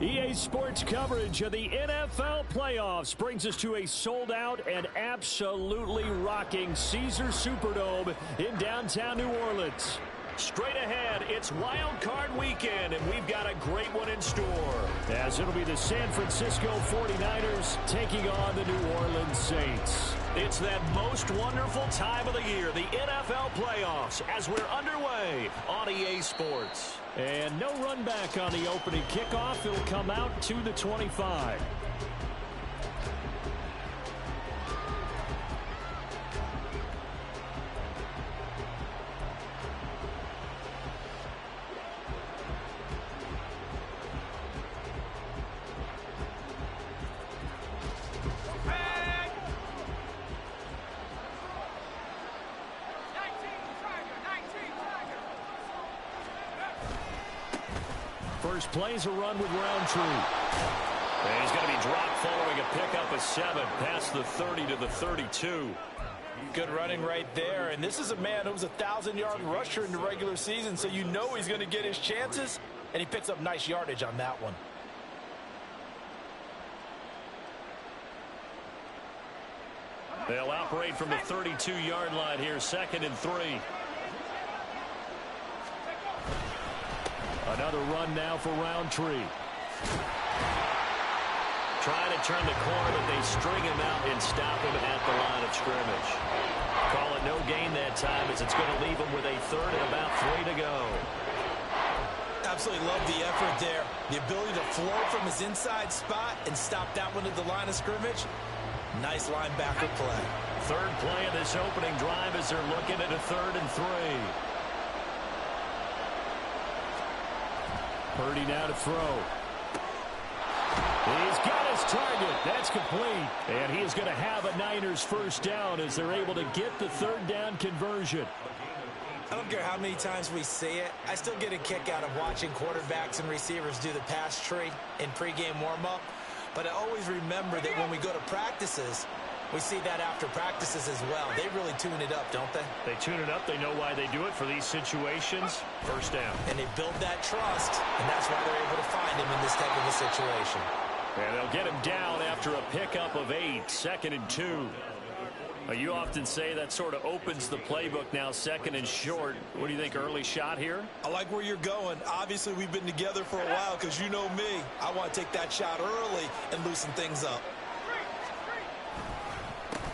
EA Sports coverage of the NFL playoffs brings us to a sold-out and absolutely rocking Caesars Superdome in downtown New Orleans. Straight ahead, it's Wild Card Weekend, and we've got a great one in store, as it'll be the San Francisco 49ers taking on the New Orleans Saints. It's that most wonderful time of the year, the NFL playoffs, as we're underway on EA Sports. And no run back on the opening kickoff. It'll come out to the 25. First play's a run with Roundtree. And he's going to be dropped following a pickup of 7 past the 30 to the 32. Good running right there. And this is a man who was a 1,000-yard rusher in the regular season, so you know he's going to get his chances, and he picks up nice yardage on that one. They'll operate from the 32-yard line here, 2nd and 3. Another run now for Roundtree. Trying to turn the corner, but they string him out and stop him at the line of scrimmage. Call it no gain that time, as it's going to leave him with a 3rd and about 3 to go. Absolutely love the effort there. The ability to flow from his inside spot and stop that one at the line of scrimmage. Nice linebacker play. 3rd play of this opening drive as they're looking at a 3rd and 3. Purdy now to throw. He's got his target. That's complete. And he is going to have a Niners first down as they're able to get the 3rd down conversion. I don't care how many times we see it. I still get a kick out of watching quarterbacks and receivers do the pass tree in pregame warm-up. But I always remember that when we go to practices, we see that after practices as well. They really tune it up, don't they? They tune it up. They know why they do it for these situations. First down. And they build that trust, and that's why they're able to find him in this type of a situation. And they'll get him down after a pickup of 8, 2nd and 2. You often say that sort of opens the playbook now, 2nd and short. What do you think, early shot here? I like where you're going. Obviously, we've been together for a while because you know me. I want to take that shot early and loosen things up.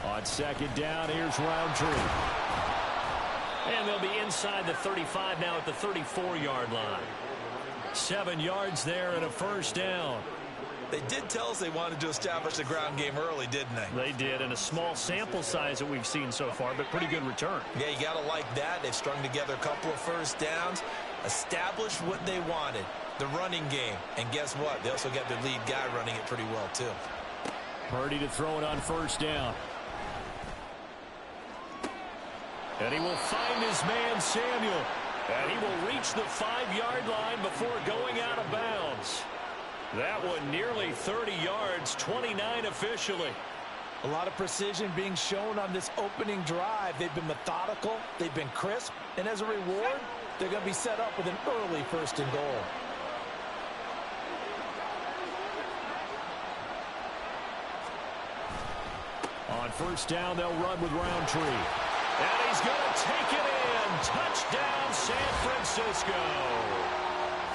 On 2nd down, here's Roundtree. And they'll be inside the 35 now at the 34-yard line. 7 yards there and a first down. They did tell us they wanted to establish the ground game early, didn't they? They did, and a small sample size that we've seen so far, but pretty good return. Yeah, you got to like that. They've strung together a couple of first downs, established what they wanted, the running game. And guess what? They also got their lead guy running it pretty well, too. Purdy to throw it on first down. And he will find his man, Samuel. And he will reach the 5-yard line before going out of bounds. That one nearly 30 yards, 29 officially. A lot of precision being shown on this opening drive. They've been methodical, they've been crisp, and as a reward, they're going to be set up with an early 1st and goal. On first down, they'll run with Roundtree. And he's going to take it in. Touchdown, San Francisco.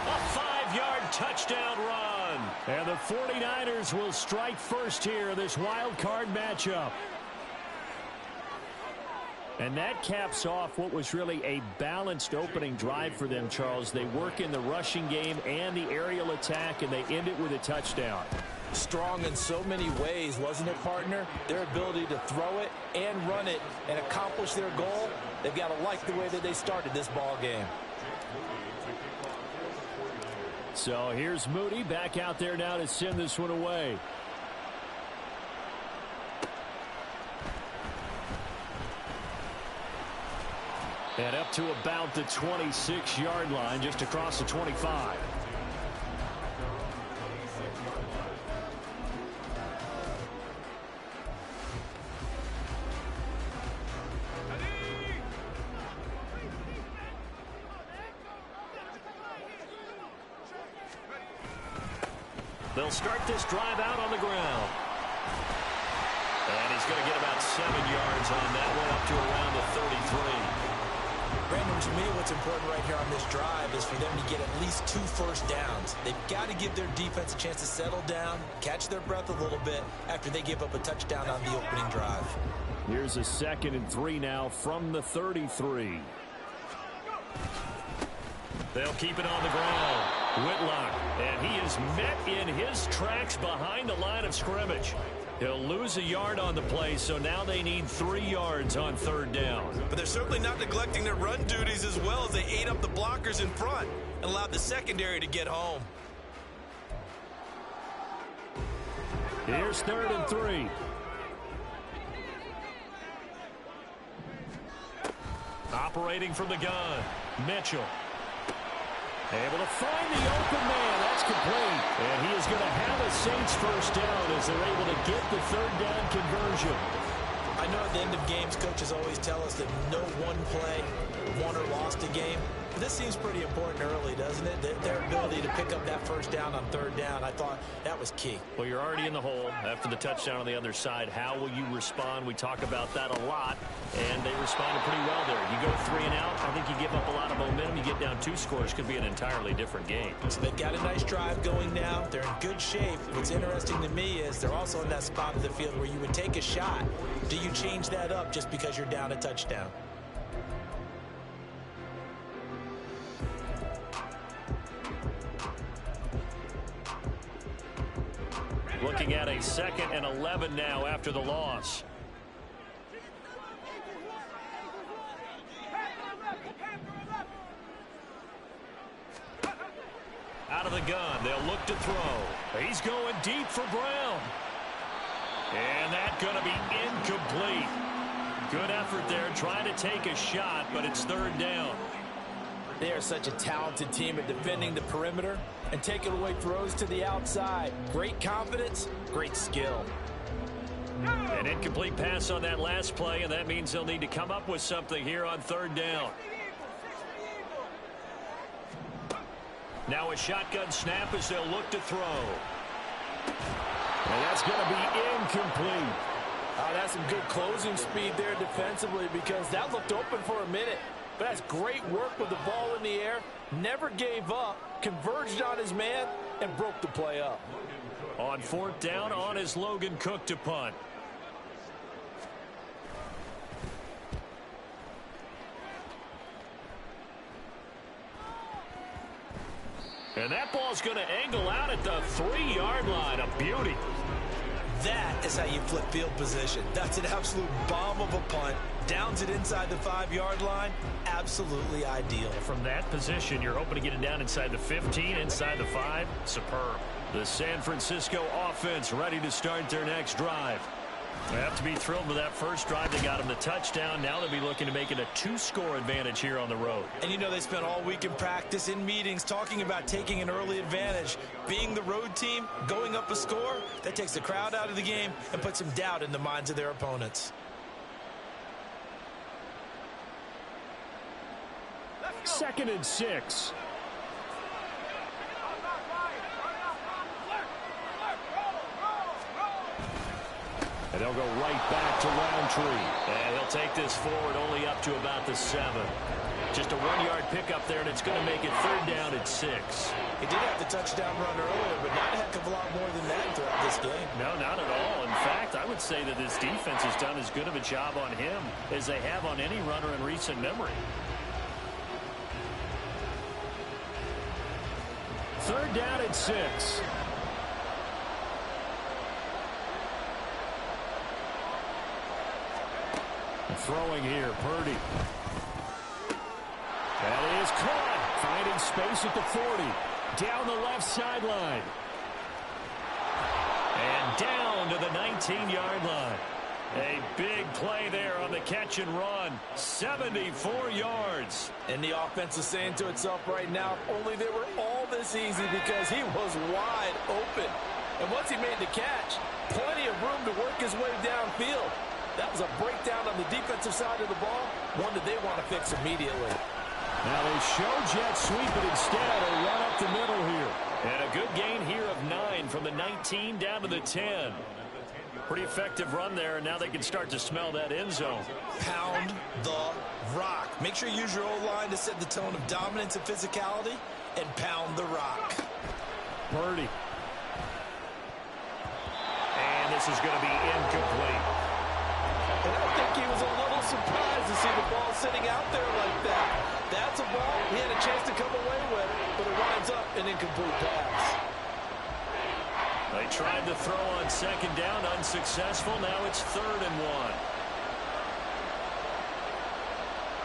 A 5-yard touchdown run. And the 49ers will strike first here in this wild card matchup. And that caps off what was really a balanced opening drive for them, Charles. They work in the rushing game and the aerial attack, and they end it with a touchdown. Strong in so many ways, wasn't it, partner? Their ability to throw it and run it and accomplish their goal, they've got to like the way that they started this ball game. So here's Moody back out there now to send this one away. And up to about the 26-yard line, just across the 25. They'll start this drive out on the ground. And he's going to get about 7 yards on that one, up to around the 33. Brandon, to me, what's important right here on this drive is for them to get at least 2 first downs. They've got to give their defense a chance to settle down, catch their breath a little bit after they give up a touchdown on the opening drive. Here's a 2nd and 3 now from the 33. They'll keep it on the ground. Whitlock, and he is met in his tracks behind the line of scrimmage. He'll lose a yard on the play, so now they need 3 yards on 3rd down. But they're certainly not neglecting their run duties as well, as they ate up the blockers in front and allowed the secondary to get home. Here's 3rd and 3. Operating from the gun, Mitchell. Able to find the open man. That's complete. And he is going to have a Saints first down as they're able to get the 3rd down conversion. I know at the end of games, coaches always tell us that no one play won or lost a game. But this seems pretty important early, doesn't it? Their ability to pick up that first down on 3rd down, I thought that was key. Well, you're already in the hole after the touchdown on the other side. How will you respond? We talk about that a lot, and they responded pretty well there. You go 3 and out, I think you give up a lot of momentum. You get down 2 scores, could be an entirely different game. So they've got a nice drive going now. They're in good shape. What's interesting to me is they're also in that spot of the field where you would take a shot. Do you change that up just because you're down a touchdown? Looking at a 2nd and 11 now after the loss. Out of the gun, they'll look to throw. He's going deep for Brown. And that's going to be incomplete. Good effort there, trying to take a shot, but it's 3rd down. They are such a talented team at defending the perimeter and taking away throws to the outside. Great confidence, great skill. An incomplete pass on that last play, and that means they'll need to come up with something here on 3rd down. Now a shotgun snap as they'll look to throw. And that's going to be incomplete. Oh, that's some good closing speed there defensively, because that looked open for a minute. But that's great work with the ball in the air. Never gave up, converged on his man, and broke the play up. On 4th down, on is Logan Cook to punt. And that ball's going to angle out at the 3-yard line. A beauty. That is how you flip field position. That's an absolute bomb of a punt. Downs it inside the 5-yard line. Absolutely ideal. From that position, you're hoping to get it down inside the 15, inside the 5. Superb. The San Francisco offense ready to start their next drive. They have to be thrilled with that first drive. They got them the touchdown. Now they'll be looking to make it a 2-score advantage here on the road. And you know, they spent all week in practice, in meetings, talking about taking an early advantage. Being the road team, going up a score, that takes the crowd out of the game and puts some doubt in the minds of their opponents. 2nd and 6. And they'll go right back to Roundtree. And he'll take this forward only up to about the 7. Just a 1-yard pickup there, and it's going to make it 3rd down at 6. He did have the touchdown run earlier, but not a heck of a lot more than that throughout this game. No, not at all. In fact, I would say that this defense has done as good of a job on him as they have on any runner in recent memory. 3rd down at 6. Throwing here, Purdy. That is caught. Finding space at the 40. Down the left sideline. And down to the 19-yard line. A big play there on the catch and run. 74 yards. And the offense is saying to itself right now, only they were all this easy because he was wide open. And once he made the catch, plenty of room to work his way downfield. That was a breakdown on the defensive side of the ball, one that they want to fix immediately. Now they show jet sweep, but instead a run up the middle here. And a good gain here of 9 from the 19 down to the 10. Pretty effective run there, and now they can start to smell that end zone. Pound the rock. Make sure you use your O-line to set the tone of dominance and physicality, and pound the rock. Purdy. And this is going to be incomplete. And I think he was a little surprised to see the ball sitting out there like that. That's a ball he had a chance to come away with, but it winds up an incomplete pass. They tried to throw on second down, unsuccessful. Now it's 3rd and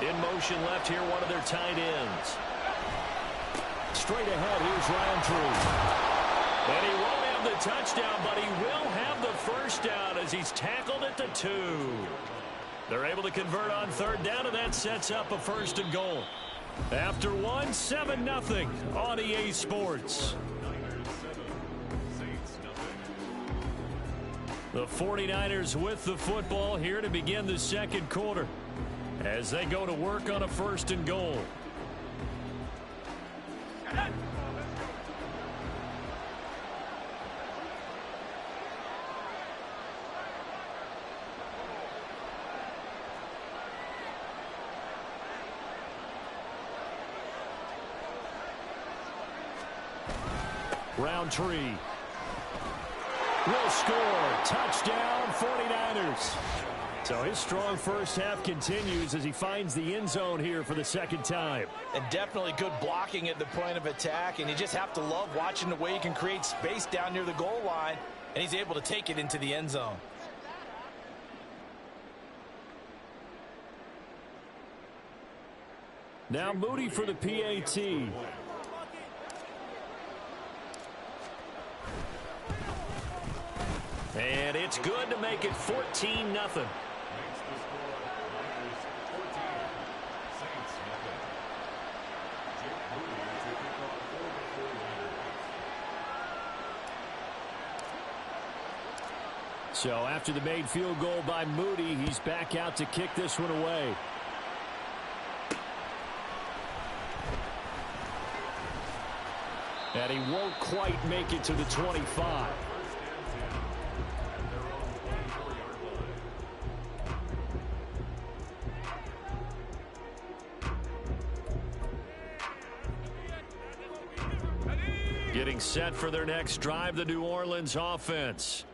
1. In motion left here, one of their tight ends. Straight ahead, here's Roundtree. And he won't have the touchdown, but he will have the first down as he's tackled at the 2. They're able to convert on 3rd down, and that sets up a 1st and goal. After 1, 7-0 on EA Sports. The 49ers with the football here to begin the 2nd quarter as they go to work on a 1st and goal. Roundtree will score. Touchdown, 49ers. So his strong first half continues as he finds the end zone here for the 2nd time. And definitely good blocking at the point of attack, and you just have to love watching the way he can create space down near the goal line, and he's able to take it into the end zone. Now Moody for the PAT. And it's good to make it 14-0. So after the made field goal by Moody, he's back out to kick this one away. And he won't quite make it to the 25. Getting set for their next drive, the New Orleans offense.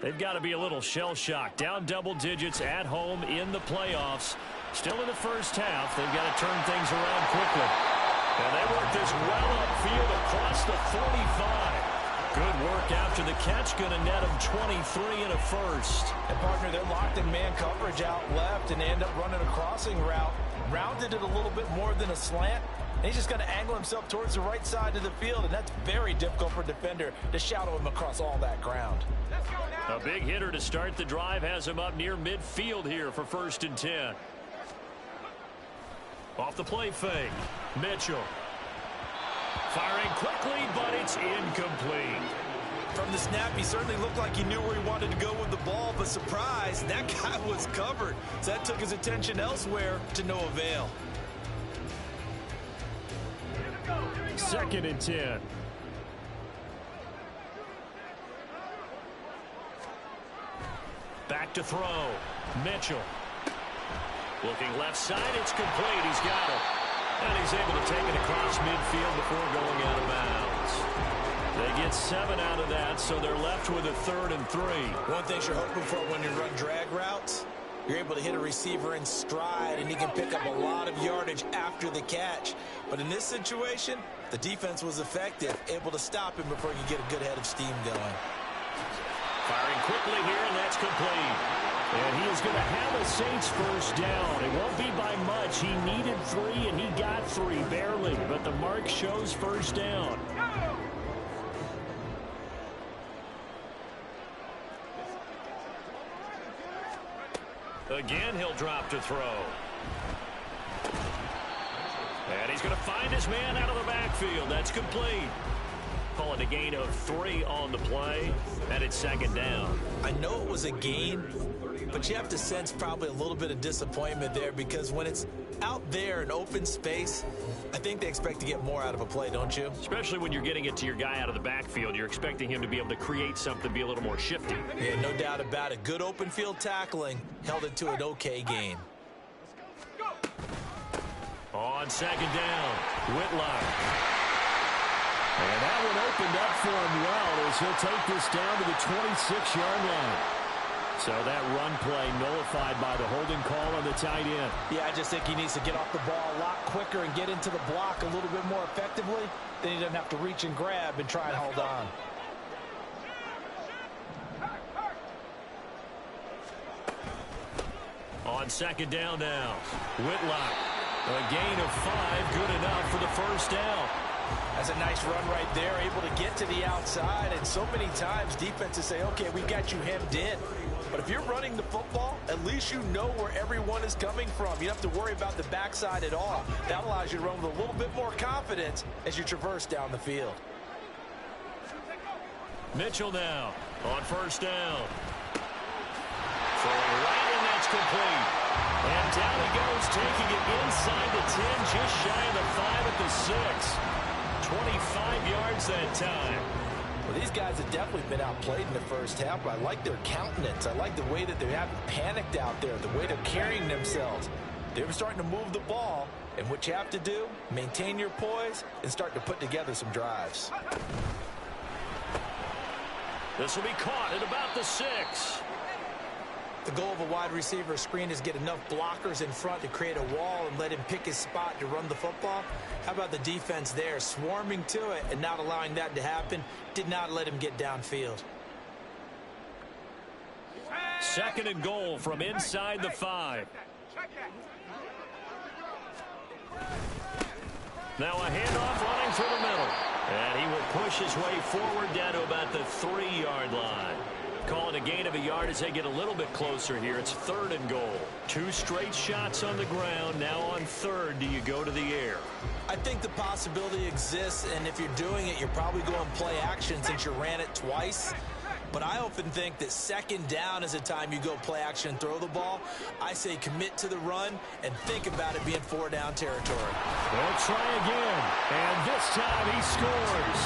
They've got to be a little shell-shocked. Down double digits at home in the playoffs. Still in the first half. They've got to turn things around quickly. And they work this well upfield across the 45. Good work after the catch. Going to net them 23 and a first. And, partner, they're locked in man coverage out left, and they end up running a crossing route. Rounded it a little bit more than a slant. And he's just going to angle himself towards the right side of the field, and that's very difficult for a defender to shadow him across all that ground. A big hitter to start the drive has him up near midfield here for 1st and 10. Off the play fake. Mitchell. Firing quickly, but it's incomplete. From the snap, he certainly looked like he knew where he wanted to go with the ball, but surprise, that guy was covered. So that took his attention elsewhere to no avail. 2nd and 10. Back to throw. Mitchell. Looking left side. It's complete. He's got it. And he's able to take it across midfield before going out of bounds. They get 7 out of that, so they're left with a 3rd and 3. One thing you're hoping for when you run drag routes, you're able to hit a receiver in stride, and he can pick up a lot of yardage after the catch. But in this situation, the defense was effective, able to stop him before you get a good head of steam going. Firing quickly here, and that's complete. And he is going to have a Saints first down. It won't be by much. He needed 3, and he got 3, barely. But the mark shows first down. Again, he'll drop to throw. And he's going to find his man out of the backfield. That's complete. Calling a gain of 3 on the play, and it's 2nd down. I know it was a gain, but you have to sense probably a little bit of disappointment there because when it's out there in open space, I think they expect to get more out of a play, don't you? Especially when you're getting it to your guy out of the backfield. You're expecting him to be able to create something, be a little more shifty. Yeah, no doubt about it. Good open field tackling held it to an okay gain. On second down, Whitlock. And that one opened up for him well as he'll take this down to the 26-yard line. So that run play nullified by the holding call on the tight end. Yeah, I just think he needs to get off the ball a lot quicker and get into the block a little bit more effectively. Then he doesn't have to reach and grab and try and hold on. On second down now, Whitlock. A gain of 5, good enough for the first down. That's a nice run right there, able to get to the outside. And so many times defenses say, okay, we got you hemmed in. But if you're running the football, at least you know where everyone is coming from. You don't have to worry about the backside at all. That allows you to run with a little bit more confidence as you traverse down the field. Mitchell now on first down. Throwing right, and that's complete. And down he goes, taking it inside the 10, just shy of the 5 at the 6. 25 yards that time. Well, these guys have definitely been outplayed in the first half, but I like their countenance. I like the way that they haven't panicked out there, the way they're carrying themselves. They're starting to move the ball, and what you have to do, maintain your poise and start to put together some drives. This will be caught at about the 6. The goal of a wide receiver screen is get enough blockers in front to create a wall and let him pick his spot to run the football. How about the defense there, swarming to it and not allowing that to happen? Did not let him get downfield. Second and goal from inside the 5. Now a handoff running through the middle. And he will push his way forward down to about the 3-yard line. Calling a gain of a yard as they get a little bit closer here. It's third and goal. 2 straight shots on the ground. Now on third, do you go to the air? I think the possibility exists, and if you're doing it, you're probably going play action since you ran it twice. But I often think that second down is a time you go play action and throw the ball. I say commit to the run and think about it being 4-down territory. They'll try again, and this time he scores.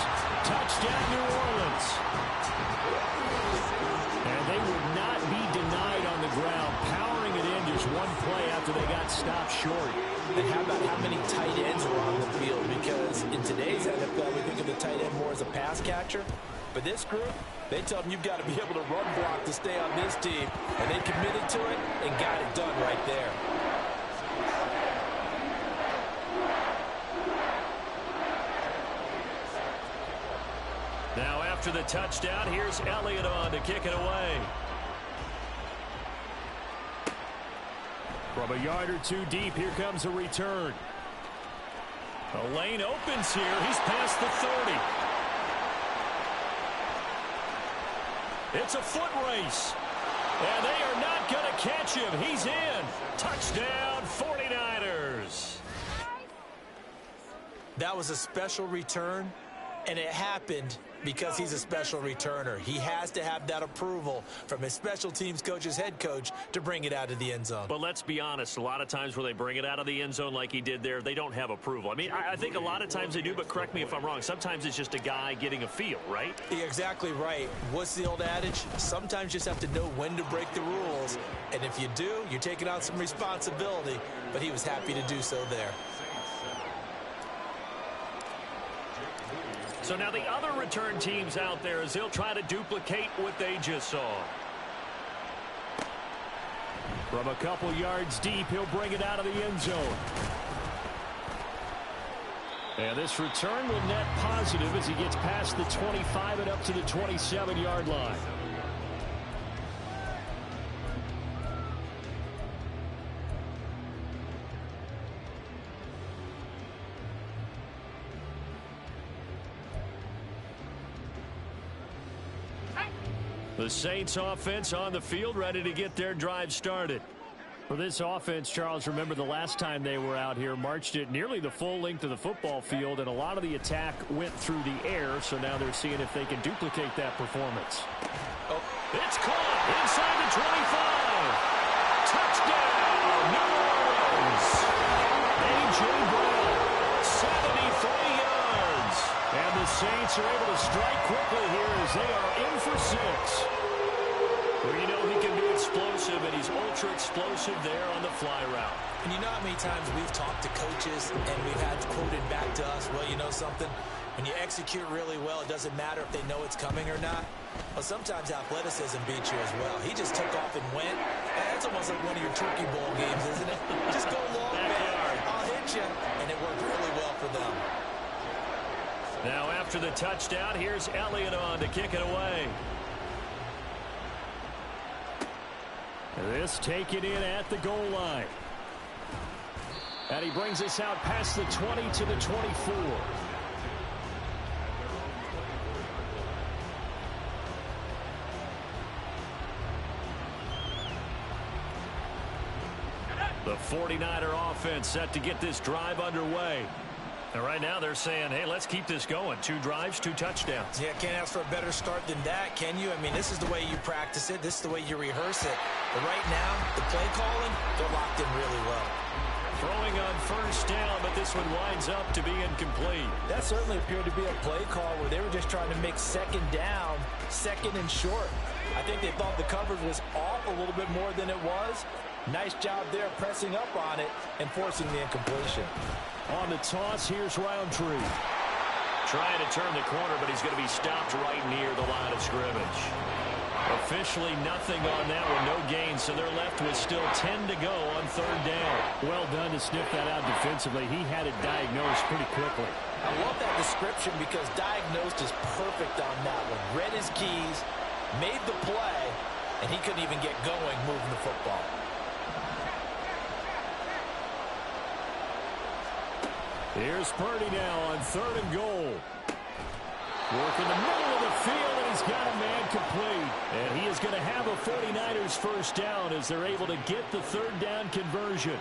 Touchdown, New Orleans. And they would not be denied on the ground, powering it in just one play after they got stopped short. And how about how many tight ends were on the field? Because in today's NFL, we think of the tight end more as a pass catcher. But this group, they tell them you've got to be able to run block to stay on this team. And they committed to it and got it done right there. Now after the touchdown, here's Elliott on to kick it away. From a yard or 2 deep, here comes a return. The lane opens here. He's past the 30. It's a foot race. And they are not going to catch him. He's in. Touchdown, 49ers. That was a special return, and it happened because he's a special returner. He has to have that approval from his special teams coach's head coach to bring it out of the end zone. But let's be honest, a lot of times when they bring it out of the end zone like he did there, they don't have approval. I mean, I think a lot of times they do, but correct me if I'm wrong. Sometimes it's just a guy getting a feel, right? You're exactly right. What's the old adage? Sometimes you just have to know when to break the rules. And if you do, you're taking on some responsibility. But he was happy to do so there. So now the other return teams out there as they'll try to duplicate what they just saw. From a couple yards deep, he'll bring it out of the end zone. And this return will net positive as he gets past the 25 and up to the 27-yard line. The Saints offense on the field, ready to get their drive started. For this offense, Charles, remember the last time they were out here, marched it nearly the full length of the football field, and a lot of the attack went through the air, so now they're seeing if they can duplicate that performance. Oh. It's caught inside the 25. Giants are able to strike quickly here as they are in for 6. Well, you know he can be explosive, and he's ultra explosive there on the fly route. And you know how many times we've talked to coaches and we've had quoted back to us, well, you know something? When you execute really well, it doesn't matter if they know it's coming or not. Well, sometimes athleticism beats you as well. He just took off and went. That's almost like one of your turkey bowl games, isn't it? Just go long, man. I'll hit you. And it worked really well for them. Now after the touchdown, here's Elliott on to kick it away. This taken in at the goal line. And he brings us out past the 20 to the 24. The 49er offense set to get this drive underway. And right now they're saying, hey, let's keep this going. 2 drives, 2 touchdowns. Yeah, can't ask for a better start than that, can you? I mean, this is the way you practice it. This is the way you rehearse it. But right now, the play calling, they're locked in really well. Throwing on first down, but this one winds up to be incomplete. That certainly appeared to be a play call where they were just trying to make second down, second and short. I think they thought the coverage was off a little bit more than it was. Nice job there pressing up on it and forcing the incompletion. On the toss, here's Roundtree. Trying to turn the corner, but he's going to be stopped right near the line of scrimmage. Officially nothing on that one, no gain, so they're left with still 10 to go on 3rd down. Well done to sniff that out defensively. He had it diagnosed pretty quickly. I love that description because diagnosed is perfect on that one. Read his keys, made the play, and he couldn't even get going moving the football. Here's Purdy now on 3rd and goal. Work in the middle of the field, and he's got a man complete. And he is going to have a 49ers first down as they're able to get the 3rd down conversion.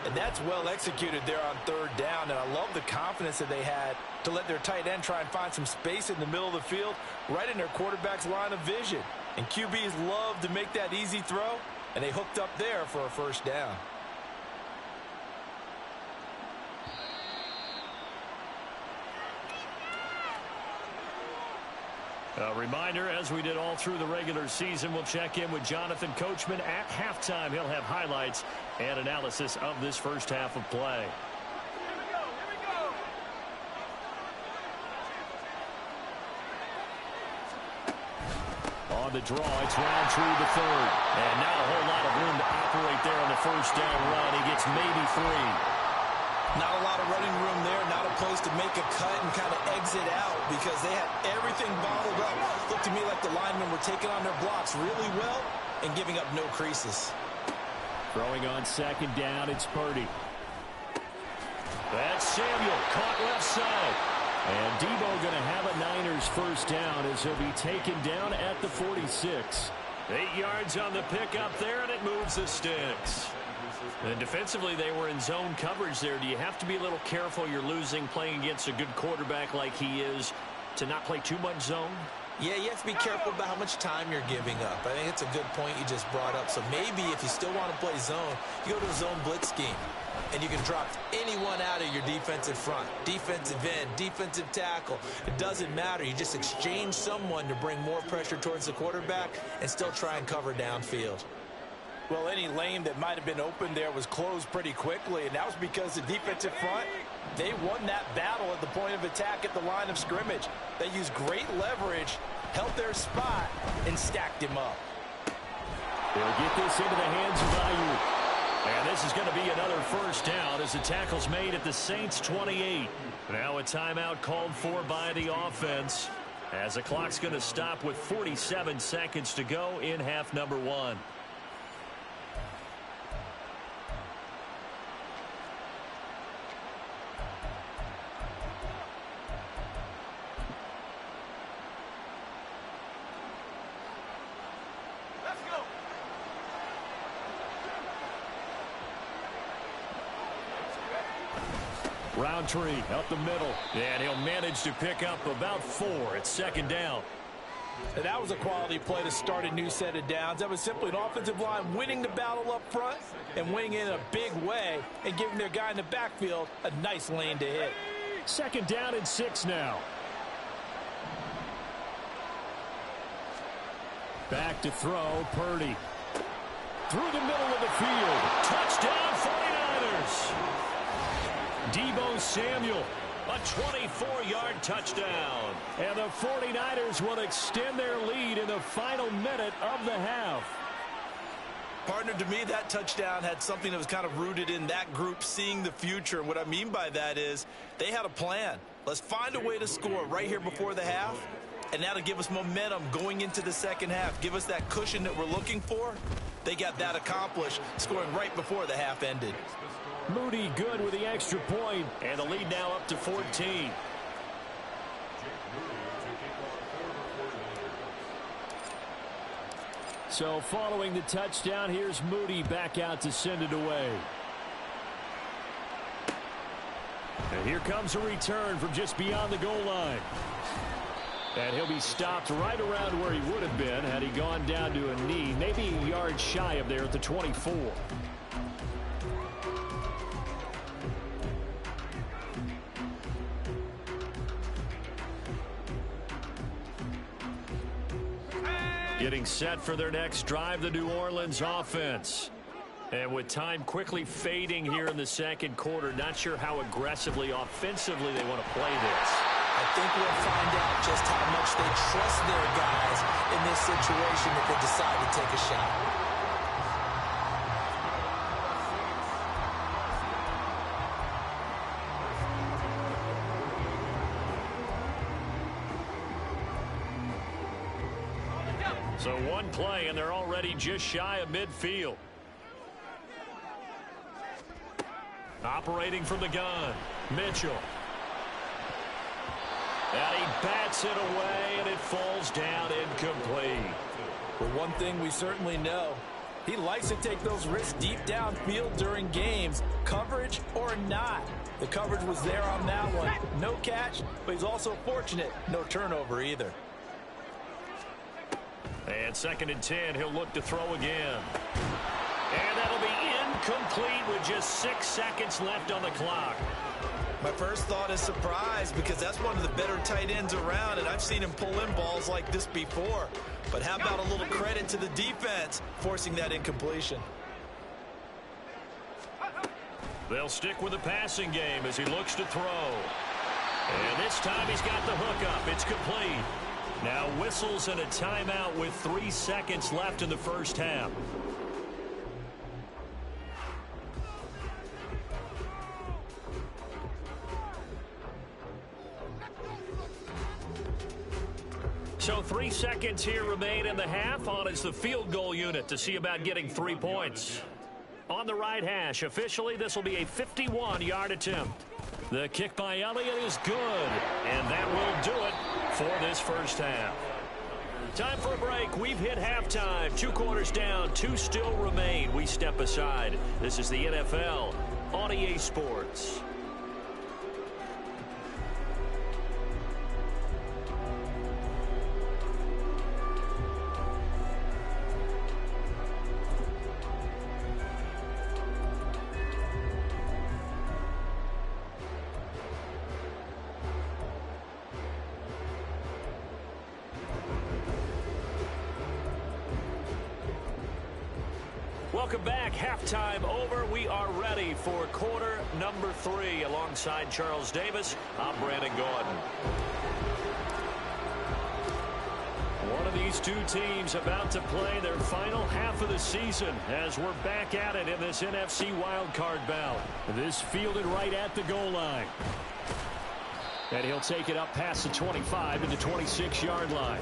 And that's well executed there on 3rd down, and I love the confidence that they had to let their tight end try and find some space in the middle of the field, right in their quarterback's line of vision. And QBs love to make that easy throw, and they hooked up there for a first down. A reminder, as we did all through the regular season, we'll check in with Jonathan Coachman at halftime. He'll have highlights and analysis of this first half of play. On the draw, it's Roundtree the 3rd. And not a whole lot of room to operate there on the first down run. He gets maybe 3. Not a lot of running room there, not a place to make a cut and kind of exit out because they had everything bottled up. Looked to me like the linemen were taking on their blocks really well and giving up no creases. Throwing on 2nd down, it's Purdy. That's Samuel, caught left side. And Debo going to have a Niners first down as he'll be taken down at the 46. 8 yards on the pickup there, and it moves the sticks. And defensively, they were in zone coverage there. Do you have to be a little careful you're losing playing against a good quarterback like he is to not play too much zone? Yeah, you have to be careful about how much time you're giving up. I think it's a good point you just brought up. So maybe if you still want to play zone, you go to a zone blitz scheme. And you can drop anyone out of your defensive front. Defensive end, defensive tackle. It doesn't matter. You just exchange someone to bring more pressure towards the quarterback and still try and cover downfield. Well, any lane that might have been open there was closed pretty quickly, and that was because the defensive front, they won that battle at the point of attack at the line of scrimmage. They used great leverage, held their spot, and stacked him up. They'll get this into the hands of Ayuk. And this is going to be another first down as the tackle's made at the Saints' 28. Now a timeout called for by the offense as the clock's going to stop with 47 seconds to go in half number 1. Roundtree up the middle, and he'll manage to pick up about 4 at 2nd down. And that was a quality play to start a new set of downs. That was simply an offensive line winning the battle up front and winning in a big way and giving their guy in the backfield a nice lane to hit. 2nd down and 6 now. Back to throw, Purdy. Through the middle of the field. Touchdown, 49ers. Deebo Samuel. A 24-yard touchdown. And the 49ers will extend their lead in the final minute of the half. Partner, to me, that touchdown had something that was kind of rooted in that group seeing the future. And what I mean by that is they had a plan. Let's find a way to score right here before the half, and that'll give us momentum going into the second half. Give us that cushion that we're looking for. They got that accomplished, scoring right before the half ended. Moody good with the extra point, and the lead now up to 14. So following the touchdown, here's Moody back out to send it away. And here comes a return from just beyond the goal line. And he'll be stopped right around where he would have been had he gone down to a knee, maybe a yard shy of there at the 24. Getting set for their next drive, the New Orleans offense. And with time quickly fading here in the second quarter, not sure how aggressively, offensively they want to play this. I think we'll find out just how much they trust their guys in this situation if they decide to take a shot. So one play, and they're already just shy of midfield. Operating from the gun, Mitchell. And he bats it away, and it falls down incomplete. But one thing we certainly know, he likes to take those risks deep downfield during games, coverage or not. The coverage was there on that one. No catch, but he's also fortunate. No turnover either. And 2nd and 10, he'll look to throw again. And that'll be incomplete with just 6 seconds left on the clock. My first thought is surprise, because that's one of the better tight ends around, and I've seen him pull in balls like this before. But how about a little credit to the defense forcing that incompletion? They'll stick with the passing game as he looks to throw. And this time he's got the hook up. It's complete. Now whistles and a timeout with 3 seconds left in the first half. So 3 seconds here remain in the half. On is the field goal unit to see about getting 3 points. On the right hash, officially this will be a 51-yard attempt. The kick by Elliott is good, and that will do it for this first half. Time for a break. We've hit halftime. 2 quarters down, 2 still remain. We step aside. This is the NFL on EA Sports. Welcome back. Halftime over. We are ready for quarter number 3. Alongside Charles Davis, I'm Brandon Gordon. One of these two teams about to play their final half of the season as we're back at it in this NFC wildcard bout. This fielded right at the goal line. And he'll take it up past the 25 to the 26-yard line.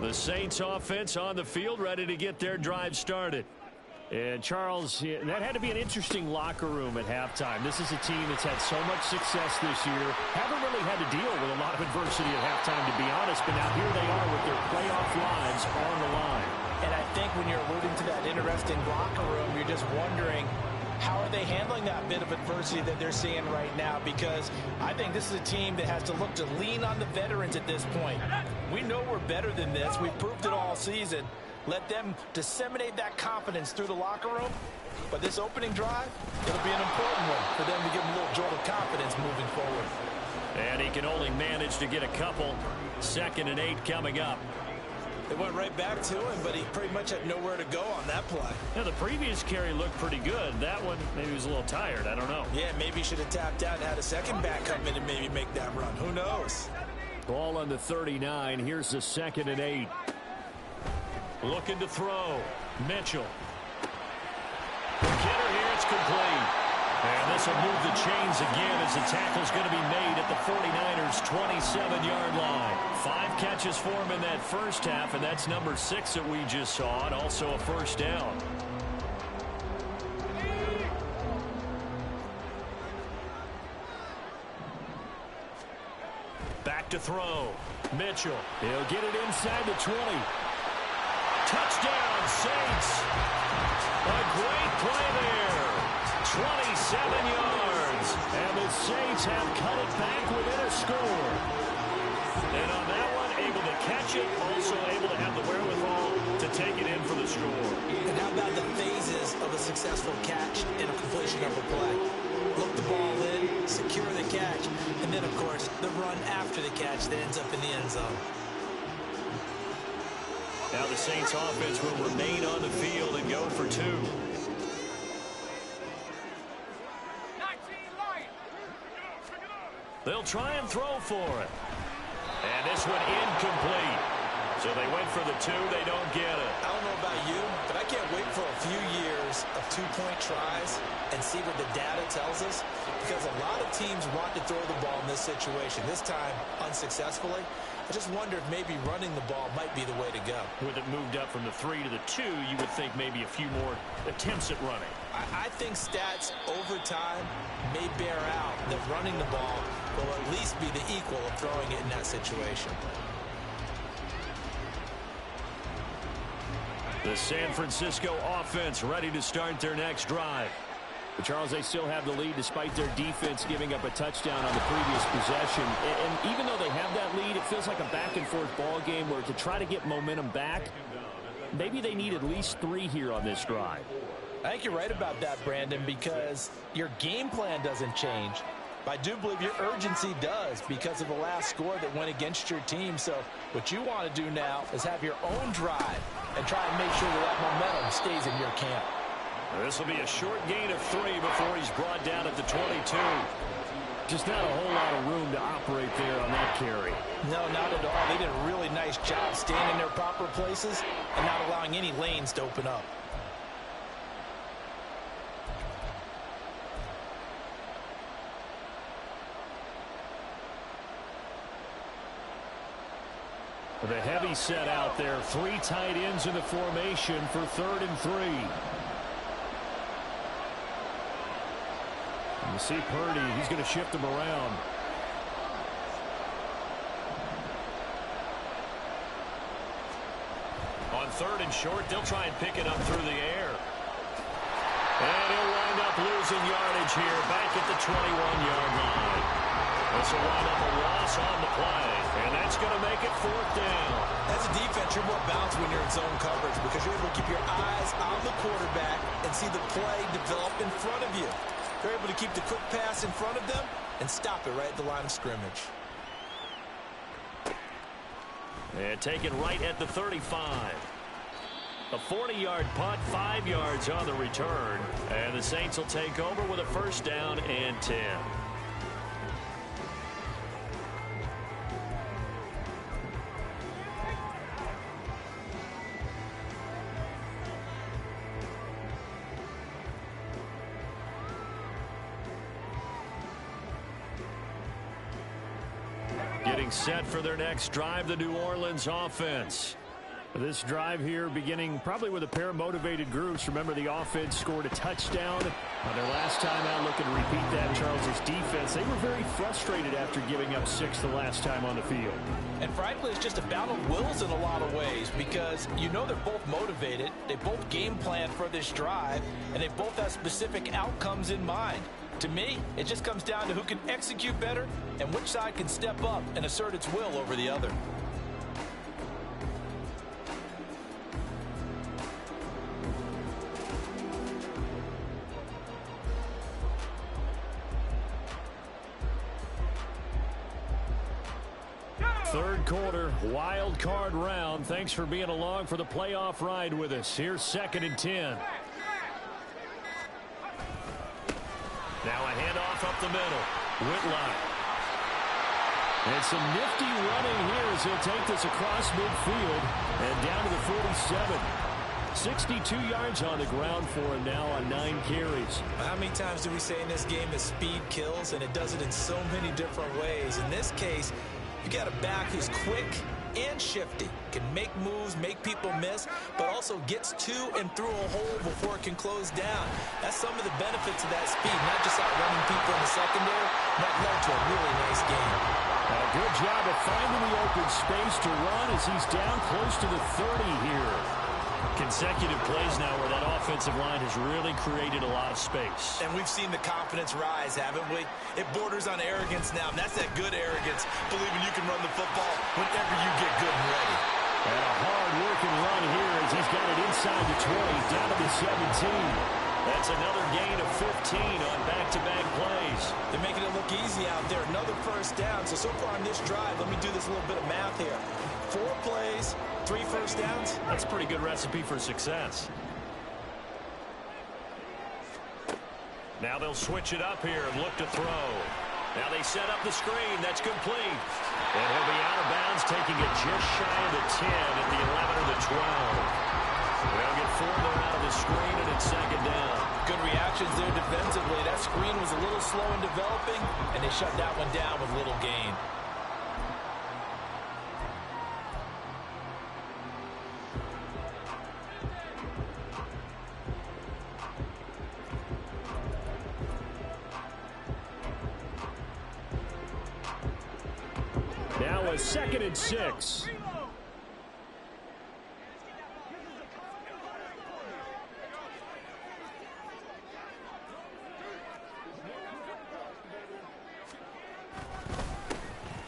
The Saints offense on the field, ready to get their drive started. And Charles, that had to be an interesting locker room at halftime. This is a team that's had so much success this year. Haven't really had to deal with a lot of adversity at halftime, to be honest. But now here they are with their playoff lives on the line. And I think when you're alluding to that interesting locker room, you're just wondering, how are they handling that bit of adversity that they're seeing right now? Because I think this is a team that has to look to lean on the veterans at this point. We know we're better than this. We've proved it all season. Let them disseminate that confidence through the locker room. But this opening drive, it'll be an important one for them to give them a little jolt of confidence moving forward. And he can only manage to get a couple. 2nd and 8 coming up. They went right back to him, but he pretty much had nowhere to go on that play. Yeah, the previous carry looked pretty good. That one, maybe he was a little tired. I don't know. Yeah, maybe he should have tapped out and had a second back come in and maybe make that run. Who knows? Ball on the 39. Here's the 2nd and 8. Looking to throw. Mitchell. Kidder here, it's complete. And this will move the chains again as the tackle's going to be made at the 49ers' 27-yard line. 5 catches for him in that first half, and that's number 6 that we just saw, and also a first down. Back to throw. Mitchell. He'll get it inside the 20. Touchdown, Saints. A great play there. 27 yards. And the Saints have cut it back within a score. And on that one, able to catch it, also able to have the wherewithal to take it in for the score. And how about the phases of a successful catch and a completion of a play? Look the ball in, secure the catch, and then, of course, the run after the catch that ends up in the end zone. Now the Saints offense will remain on the field and go for 2. They'll try and throw for it. And this one incomplete. So they went for the 2. They don't get it. I don't know about you, but I can't wait for a few years of 2-point tries and see what the data tells us, because a lot of teams want to throw the ball in this situation, this time unsuccessfully. I just wonder if maybe running the ball might be the way to go. With it moved up from the 3 to the 2, you would think maybe a few more attempts at running. I think stats over time may bear out that running the ball will at least be the equal of throwing it in that situation. The San Francisco offense ready to start their next drive. But Charles, they still have the lead despite their defense giving up a touchdown on the previous possession. And even though they have that lead, it feels like a back-and-forth ball game where to try to get momentum back, maybe they need at least 3 here on this drive. I think you're right about that, Brandon, because your game plan doesn't change. I do believe your urgency does because of the last score that went against your team. So what you want to do now is have your own drive and try and make sure that momentum stays in your camp. This will be a short gain of 3 before he's brought down at the 22. Just not a whole lot of room to operate there on that carry. No, not at all. They did a really nice job staying in their proper places and not allowing any lanes to open up. The heavy set out there. 3 tight ends in the formation for 3rd and 3. You see Purdy, he's going to shift him around. On 3rd and short, they'll try and pick it up through the air. And he'll wind up losing yardage here back at the 21-yard line. This will wind up a loss on the play, and that's going to make it 4th down. As a defense, you're more balanced when you're in zone coverage because you're able to keep your eyes on the quarterback and see the play develop in front of you. You're able to keep the quick pass in front of them and stop it right at the line of scrimmage. And taken right at the 35. A 40-yard punt, 5 yards on the return. And the Saints will take over with a 1st down and 10. Getting set for their next drive, the New Orleans offense. This drive here beginning probably with a pair of motivated groups. Remember, the offense scored a touchdown on their last time out. Looking to repeat that. Charles's defense, they were very frustrated after giving up 6 the last time on the field. And frankly, it's just a battle of wills in a lot of ways because you know they're both motivated. They both game plan for this drive, and they both have specific outcomes in mind. To me, it just comes down to who can execute better and which side can step up and assert its will over the other. Third quarter, wild card round. Thanks for being along for the playoff ride with us. Here's 2nd and 10. Now a handoff up the middle. Whitlock. And some nifty running here as he'll take this across midfield and down to the 47. 62 yards on the ground for him now on 9 carries. How many times do we say in this game that speed kills, and it does it in so many different ways? In this case, you got a back who's quick and shifty, can make moves, make people miss, but also gets to and through a hole before it can close down. That's some of the benefits of that speed, not just outrunning people in the secondary. That led to a really nice game. A good job of finding the open space to run as he's down close to the 30 here. Consecutive plays now where that offensive line has really created a lot of space. And we've seen the confidence rise, haven't we? It borders on arrogance now, and that's that good arrogance, believing you can run the football whenever you get good and ready. And a hard-working run here as he's got it inside the 20, down to the 17. That's another gain of 15 on back-to-back plays. They're making it look easy out there. Another first down. So far on this drive, let me do this little bit of math here. 4 plays, 3 first downs. That's a pretty good recipe for success. Now they'll switch it up here and look to throw. Now they set up the screen. That's complete. And he'll be out of bounds, taking it just shy of the 10 at the 11 or the 12. They'll get 4 there out of the screen, and it's 2nd down. Good reactions there defensively. That screen was a little slow in developing, and they shut that one down with little gain. Now a 2nd and 6.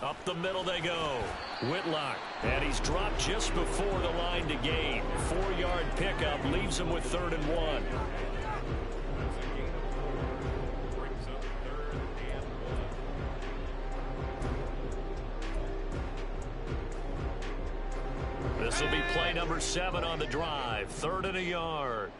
Up the middle they go. Whitlock. And he's dropped just before the line to gain. 4-yard pickup leaves him with 3rd and 1. This will be play number 7 on the drive. 3rd and a yard.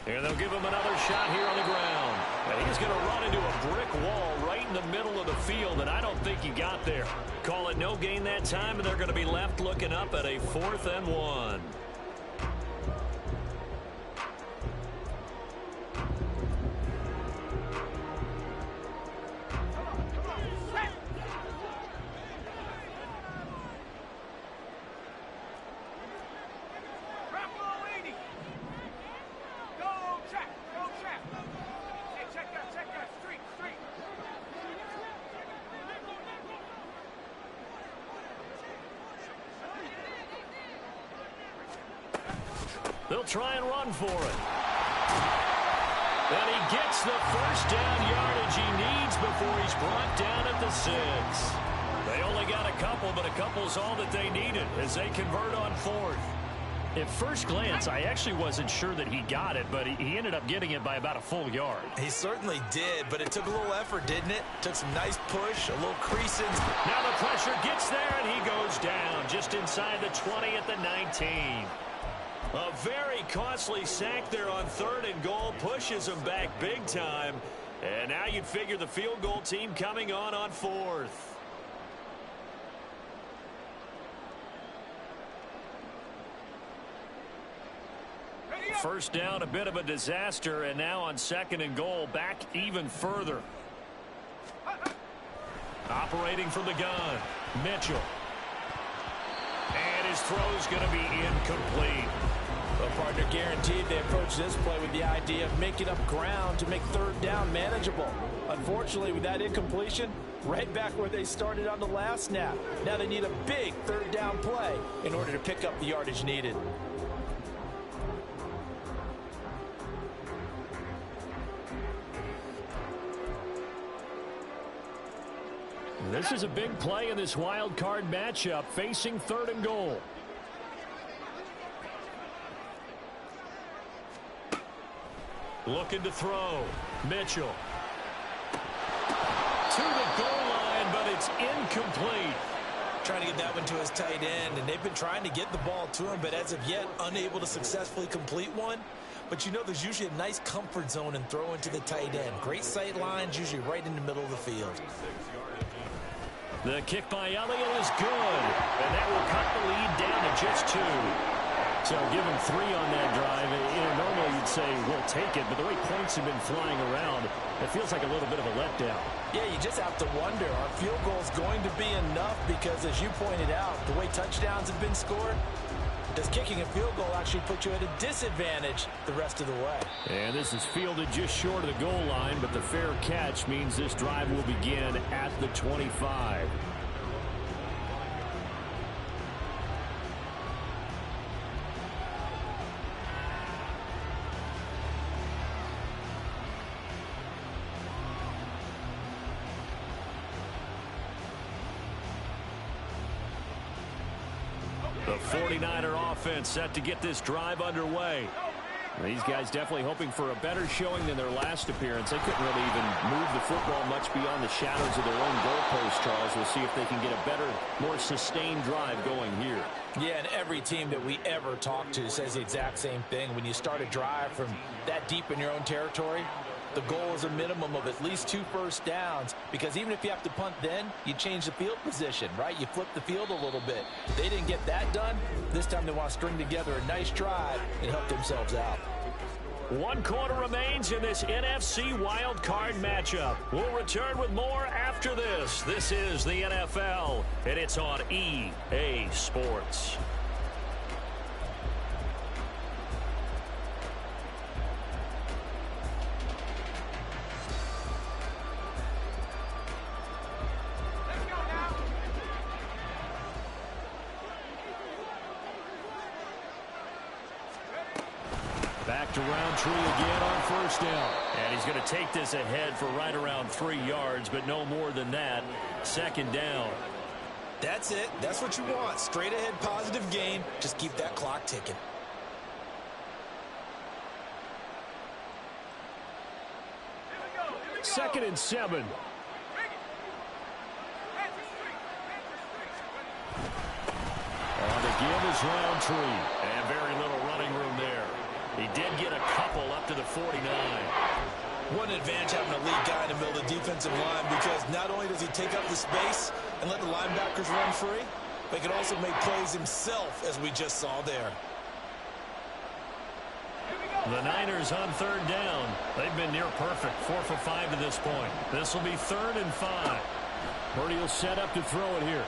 And they'll give him another shot here on the ground. And he's going to run into a brick wall right in the middle of the field, and I don't think he got there. Call it no gain that time, and they're going to be left looking up at a 4th and 1. They'll try and run for it. And he gets the first down yardage he needs before he's brought down at the 6. They only got a couple, but a couple's all that they needed as they convert on 4th. At first glance, I actually wasn't sure that he got it, but he ended up getting it by about a full yard. He certainly did, but it took a little effort, didn't it? Took some nice push, a little creasing. Now the pressure gets there, and he goes down just inside the 20 at the 19. A very costly sack there on 3rd and goal pushes him back big time. And now you'd figure the field goal team coming on 4th. First down, a bit of a disaster, and now on 2nd and goal, back even further. Operating from the gun, Mitchell. And his throw's going to be incomplete. Well, partner, guaranteed they approach this play with the idea of making up ground to make 3rd down manageable. Unfortunately, with that incompletion, right back where they started on the last snap. Now they need a big 3rd down play in order to pick up the yardage needed. This is a big play in this wild card matchup, facing 3rd and goal. Looking to throw. Mitchell. to the goal line, but it's incomplete. Trying to get that one to his tight end, and they've been trying to get the ball to him, but as of yet, unable to successfully complete one. But you know there's usually a nice comfort zone in throwing to the tight end. Great sight lines, usually right in the middle of the field. The kick by Elliott is good, and that will cut the lead down to just 2. So give him 3 on that drive. Normally you'd say, we'll take it, but the way points have been flying around, it feels like a little bit of a letdown. Yeah, you just have to wonder, are field goals going to be enough? Because as you pointed out, the way touchdowns have been scored, does kicking a field goal actually put you at a disadvantage the rest of the way? And this is fielded just short of the goal line, but the fair catch means this drive will begin at the 25. The 49er offense set to get this drive underway. These guys definitely hoping for a better showing than their last appearance. They couldn't really even move the football much beyond the shadows of their own goalpost, Charles. We'll see if they can get a better, more sustained drive going here. Yeah, and every team that we ever talk to says the exact same thing. When you start a drive from that deep in your own territory, the goal is a minimum of at least 2 first downs, because even if you have to punt then, you change the field position, right? You flip the field a little bit. They didn't get that done. This time they want to string together a nice drive and help themselves out. 1 quarter remains in this NFC wild card matchup. We'll return with more after this. This is the NFL, and it's on EA Sports. Back to Roundtree again on first down. And he's going to take this ahead for right around 3 yards, but no more than that. Second down. That's it. That's what you want. Straight ahead positive gain. Just keep that clock ticking. Second and 7. On the give is Roundtree. And very little running room there. He did get a couple up to the 49. One advantage having a lead guy in the middle of the defensive line, because not only does he take up the space and let the linebackers run free, but he can also make plays himself, as we just saw there. The Niners on third down. They've been near perfect, 4 for 5 to this point. This will be 3rd and 5. Purdy will set up to throw it here.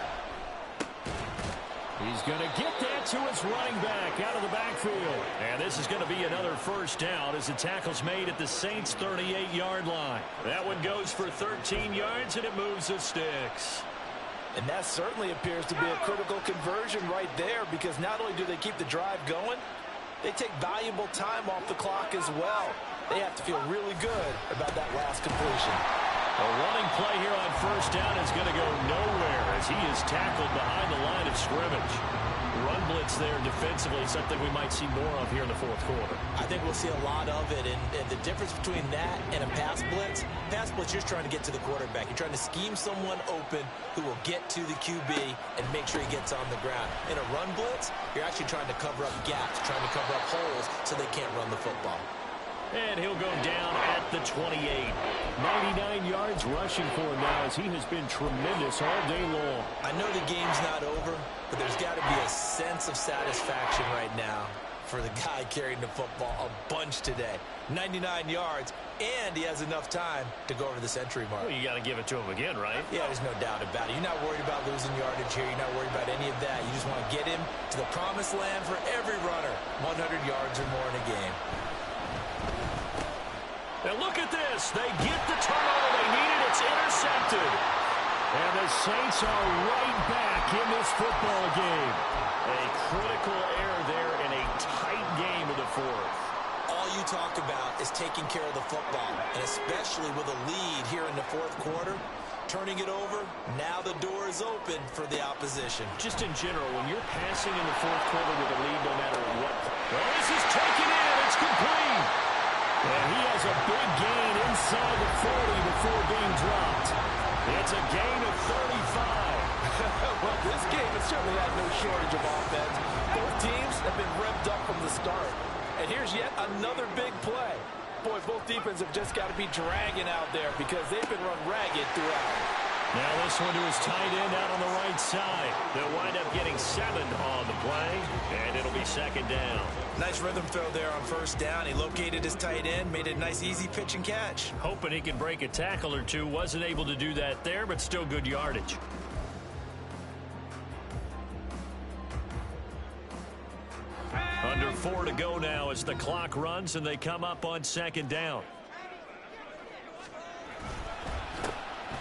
He's going to get that to his running back out of the backfield. And this is going to be another first down as the tackle's made at the Saints' 38-yard line. That one goes for 13 yards, and it moves the sticks. And that certainly appears to be a critical conversion right there, because not only do they keep the drive going, they take valuable time off the clock as well. They have to feel really good about that last completion. A running play here on first down is going to go nowhere as he is tackled behind the line of scrimmage. Run blitz there defensively, something we might see more of here in the 4th quarter. I think we'll see a lot of it, and the difference between that and a pass blitz, you're just trying to get to the quarterback. You're trying to scheme someone open who will get to the QB and make sure he gets on the ground. In a run blitz, you're actually trying to cover up gaps, trying to cover up holes so they can't run the football. And he'll go down at the 28. 99 yards rushing for him now, as he has been tremendous all day long. I know the game's not over, but there's got to be a sense of satisfaction right now for the guy carrying the football a bunch today. 99 yards, and he has enough time to go over the century mark. Well, you got to give it to him again, right? Yeah, there's no doubt about it. You're not worried about losing yardage here. You're not worried about any of that. You just want to get him to the promised land for every runner. 100 yards or more in a game. And look at this. They get the turnover they needed. It's intercepted. And the Saints are right back in this football game. A critical error there in a tight game of the 4th. All you talk about is taking care of the football, and especially with a lead here in the 4th quarter, turning it over, now the door is open for the opposition. Just in general, when you're passing in the 4th quarter with a lead, no matter what. Well, this is taken in. It's complete. And he has a big gain inside the 40 before being dropped. It's a gain of 35. Well, this game has certainly had no shortage of offense. Both teams have been revved up from the start. And here's yet another big play. Boy, both defenses have just got to be dragging out there because they've been run ragged throughout. Now this one to his tight end out on the right side. They'll wind up getting 7 on the play, and it'll be second down. Nice rhythm throw there on first down. He located his tight end, made it a nice easy pitch and catch. Hoping he can break a tackle or two. Wasn't able to do that there, but still good yardage. Under 4 to go now as the clock runs and they come up on second down.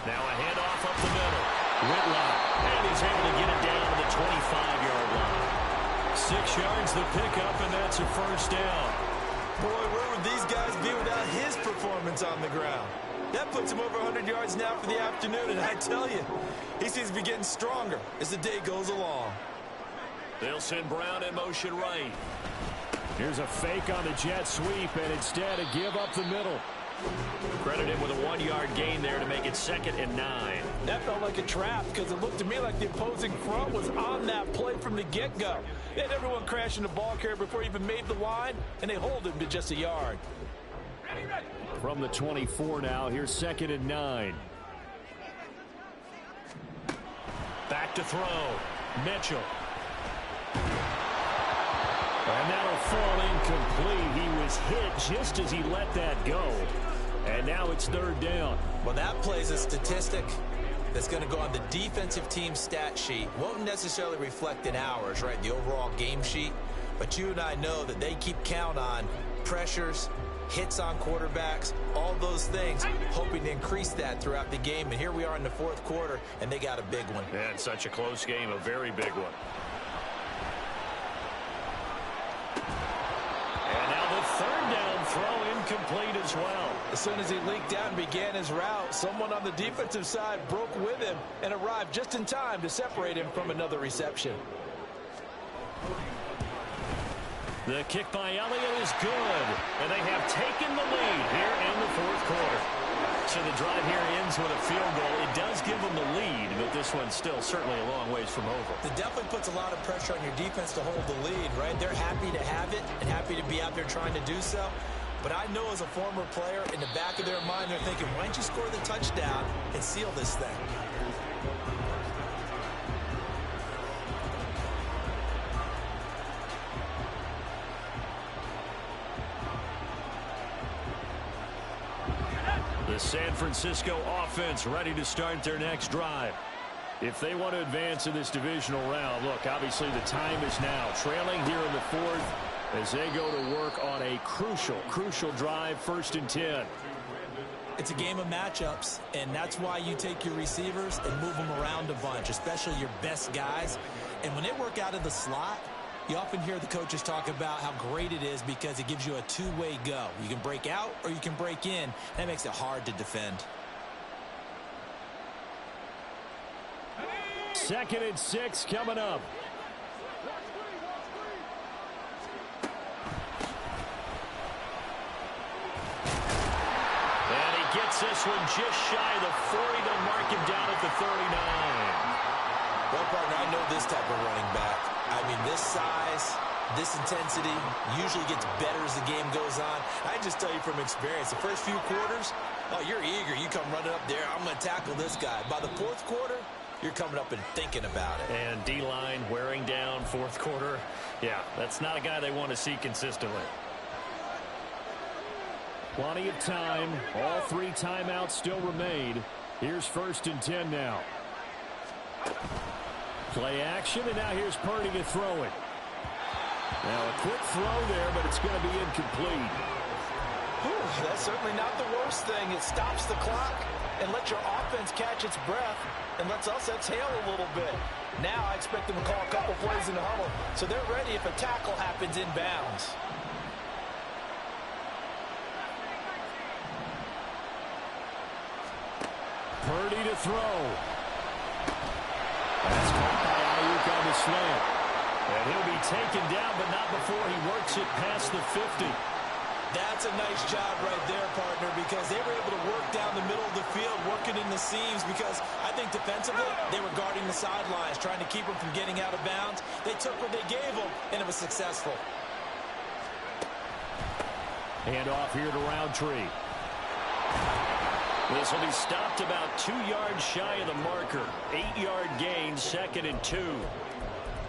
Now a handoff up the middle. Whitlock, and he's able to get it down to the 25-yard line. 6 yards the pickup, and that's a first down. Boy, where would these guys be without his performance on the ground? That puts him over 100 yards now for the afternoon, and I tell you, he seems to be getting stronger as the day goes along. They'll send Brown in motion right. Here's a fake on the jet sweep, and instead a give up the middle. Credit him with a 1-yard gain there to make it 2nd and 9. That felt like a trap because it looked to me like the opposing front was on that play from the get-go. They had everyone crashing the ball carrier before he even made the line, and they hold him to just a yard. From the 24 now, here's 2nd and 9. Back to throw. Mitchell. And that'll fall incomplete. He was hit just as he let that go. And now it's 3rd down. Well, that plays a statistic that's going to go on the defensive team stat sheet. Won't necessarily reflect in ours, right, the overall game sheet. But you and I know that they keep count on pressures, hits on quarterbacks, all those things, hoping to increase that throughout the game. And here we are in the 4th quarter, and they got a big one. And such a close game, a very big one. And now the 3rd down throw incomplete as well. As soon as he leaked out and began his route, someone on the defensive side broke with him and arrived just in time to separate him from another reception. The kick by Elliott is good, and they have taken the lead here in the 4th quarter. So the drive here ends with a field goal. It does give them the lead, but this one's still certainly a long ways from over. It definitely puts a lot of pressure on your defense to hold the lead, right? They're happy to have it and happy to be out there trying to do so. But I know as a former player, in the back of their mind, they're thinking, why don't you score the touchdown and seal this thing? The San Francisco offense ready to start their next drive. If they want to advance in this divisional round, look, obviously the time is now. Trailing here in the 4th as they go to work on a crucial drive, 1st and 10. It's a game of matchups, and that's why you take your receivers and move them around a bunch, especially your best guys. And when they work out of the slot, you often hear the coaches talk about how great it is because it gives you a two-way go. You can break out or you can break in. That makes it hard to defend. 2nd and 6 coming up. And he gets this one just shy of the 40. They'll mark him down at the 39. Well, partner, I know this type of running back. I mean, this size, this intensity usually gets better as the game goes on. I just tell you from experience, the first few quarters, oh, you're eager. You come running up there. I'm going to tackle this guy. By the 4th quarter, you're coming up and thinking about it. And D-line wearing down 4th quarter. Yeah, that's not a guy they want to see consistently. Plenty of time. All 3 timeouts still remain. Here's 1st and 10 now. Play action, and now here's Purdy to throw it. Now a quick throw there, but it's going to be incomplete. Whew, that's certainly not the worst thing. It stops the clock and lets your offense catch its breath and lets us exhale a little bit. Now I expect them to call a couple plays in the huddle, so they're ready if a tackle happens in bounds. Purdy to throw. That's caught by Ayuk on the slant. And he'll be taken down, but not before he works it past the 50. That's a nice job right there, partner, because they were able to work down the middle of the field, working in the seams, because I think defensively they were guarding the sidelines, trying to keep them from getting out of bounds. They took what they gave them, and it was successful. Hand off here to Roundtree. This will be stopped about 2 yards shy of the marker. 8-yard gain, 2nd and 2.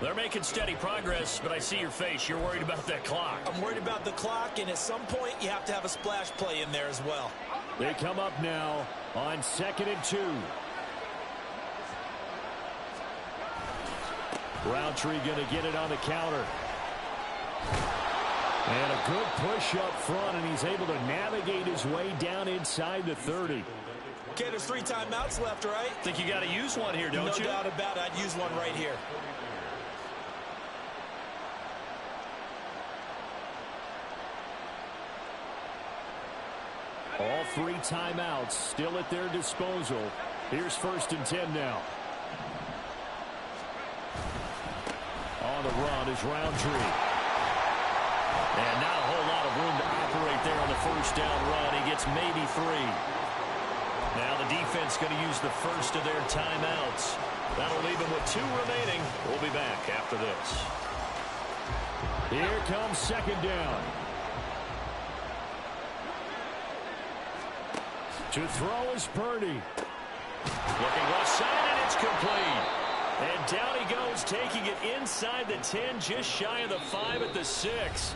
They're making steady progress, but I see your face. You're worried about that clock. I'm worried about the clock, and at some point you have to have a splash play in there as well. They come up now on 2nd and 2. Roundtree going to get it on the counter. And a good push up front, and he's able to navigate his way down inside the 30. Okay, there's 3 timeouts left, right? Think you got to use one here, don't you? No doubt about it. I'd use one right here. All 3 timeouts still at their disposal. Here's 1st and 10 now. On the run is Roundtree. And not a whole lot of room to operate there on the 1st down run. He gets maybe 3. Now the defense going to use the first of their timeouts. That'll leave them with 2 remaining. We'll be back after this. Here comes 2nd down. To throw is Purdy. Looking left side, and it's complete. And down he goes, taking it inside the 10, just shy of the 5 at the 6.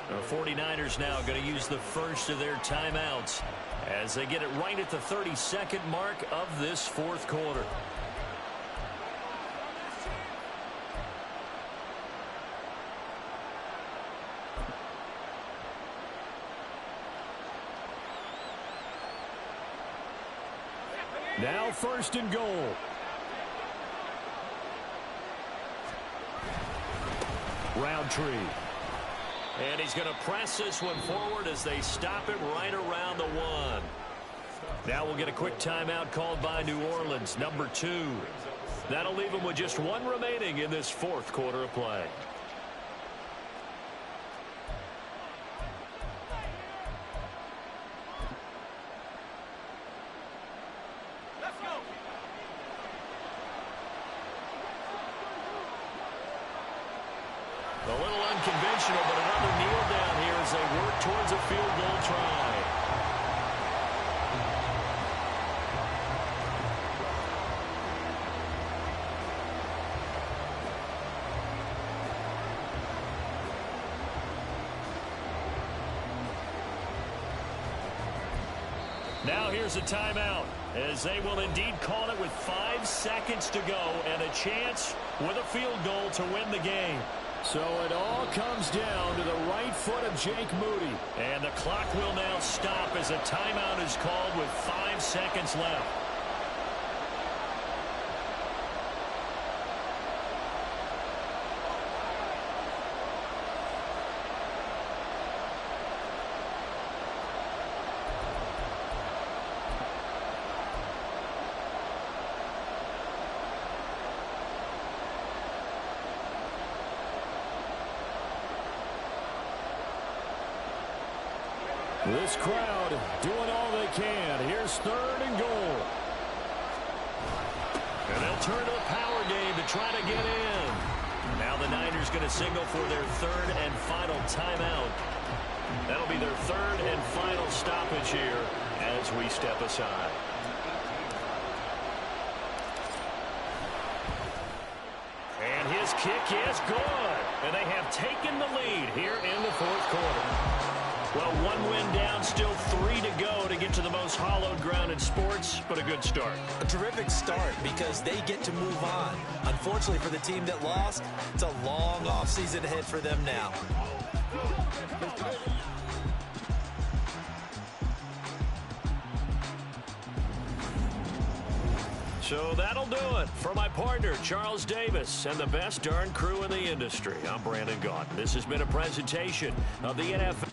The 49ers now going to use the first of their timeouts as they get it right at the 32nd mark of this 4th quarter. Now 1st and goal. Roundtree. And he's going to press this one forward as they stop it right around the 1. Now we'll get a quick timeout called by New Orleans, number 2. That'll leave them with just 1 remaining in this 4th quarter of play. A little unconventional, but another kneel down here as they work towards a field goal try. Now here's a timeout, as they will indeed call it with 5 seconds to go and a chance with a field goal to win the game. So it all comes down to the right foot of Jake Moody. And the clock will now stop as a timeout is called with 5 seconds left. This crowd doing all they can. Here's 3rd and goal. And they'll turn to the power game to try to get in. Now the Niners going to signal for their 3rd and final timeout. That'll be their 3rd and final stoppage here as we step aside. And his kick is good. And they have taken the lead here in the 4th quarter. Well, 1 win down, still 3 to go to get to the most hallowed ground in sports, but a good start. A terrific start because they get to move on. Unfortunately for the team that lost, it's a long offseason ahead for them now. So that'll do it. For my partner, Charles Davis, and the best darn crew in the industry, I'm Brandon Gaudin. This has been a presentation of the NFL.